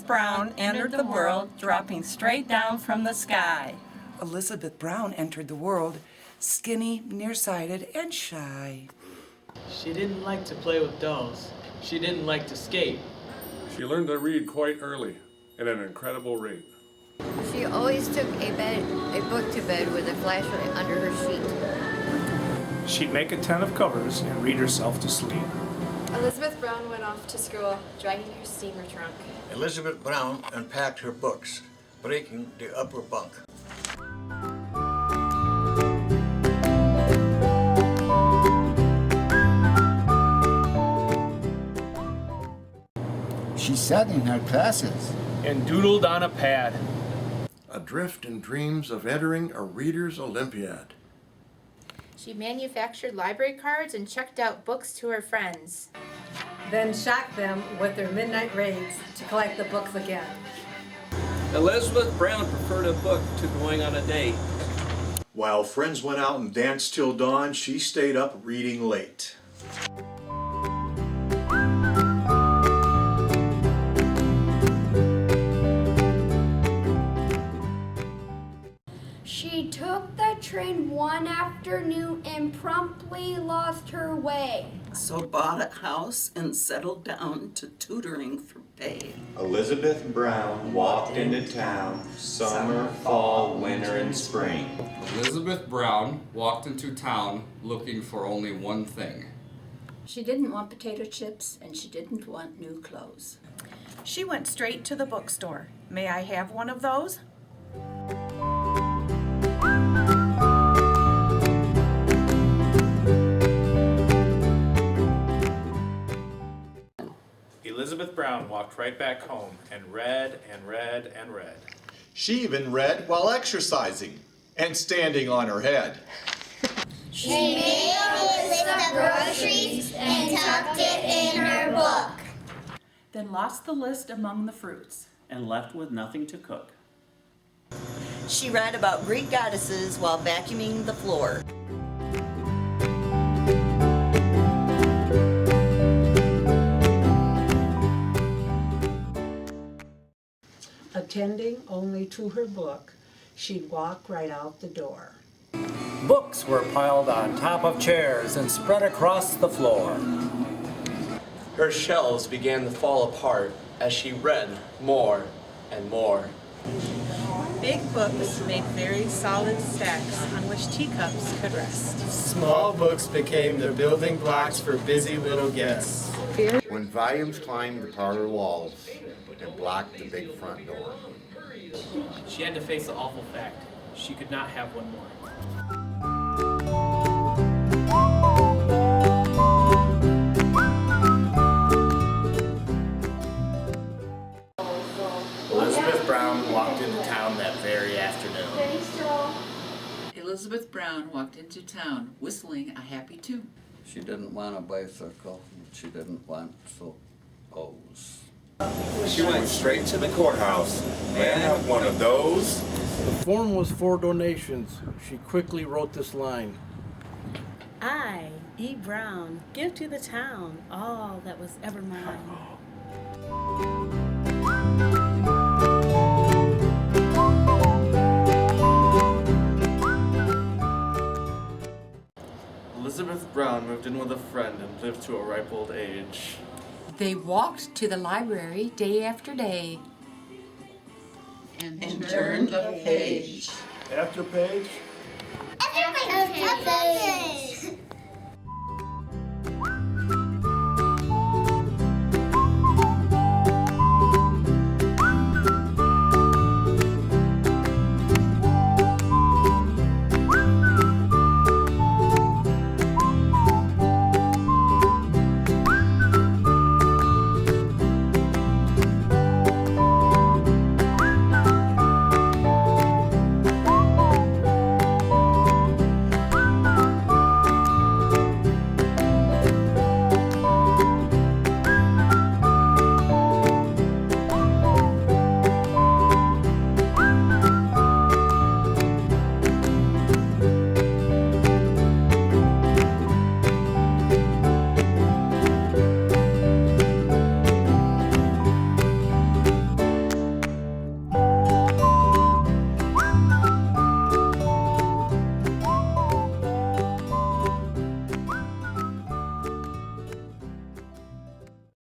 Elizabeth Brown entered the world, dropping straight down from the sky. Elizabeth Brown entered the world, skinny, nearsighted, and shy. She didn't like to play with dolls. She didn't like to skate. She learned to read quite early, at an incredible rate. She always took a book to bed with a flashlight under her sheet. She'd make a tent of covers and read herself to sleep. Elizabeth Brown went off to school, dragging her steamer trunk. Elizabeth Brown unpacked her books, breaking the upper bunk. She sat in her classes And doodled on a pad. Adrift in dreams of entering a Reader's Olympiad. She manufactured library cards and checked out books to her friends. Then shocked them with their midnight raids to collect the books again. Elizabeth Brown preferred a book to going on a date. While friends went out and danced till dawn, she stayed up reading late. She took the train one afternoon and promptly lost her way. So bought a house and settled down to tutoring for pay. Elizabeth Brown walked into town, summer, fall, winter, and spring. Elizabeth Brown walked into town looking for only one thing. She didn't want potato chips and she didn't want new clothes. She went straight to the bookstore. May I have one of those? Elizabeth Brown walked right back home and read and read and read. She even read while exercising and standing on her head. She made a list of groceries and tucked it in her book. Then lost the list among the fruits. And left with nothing to cook. She read about Greek goddesses while vacuuming the floor. Attending only to her book, she'd walk right out the door. Books were piled on top of chairs and spread across the floor. Her shelves began to fall apart as she read more and more. Big books made very solid stacks on which teacups could rest. Small books became the building blocks for busy little guests. When volumes climbed the parlor walls and blocked the big front door. She had to face the awful fact. She could not have one more. Elizabeth Brown walked into town that very afternoon. Elizabeth Brown walked into town whistling a happy tune. She didn't want a bicycle. She didn't want O's. She went straight to the courthouse. May I have one of those? The form was for donations. She quickly wrote this line. I, E. Brown, give to the town all that was ever mine. Elizabeth Brown moved in with a friend and lived to a ripe old age. They walked to the library day after day. And turned a page. After page? After page.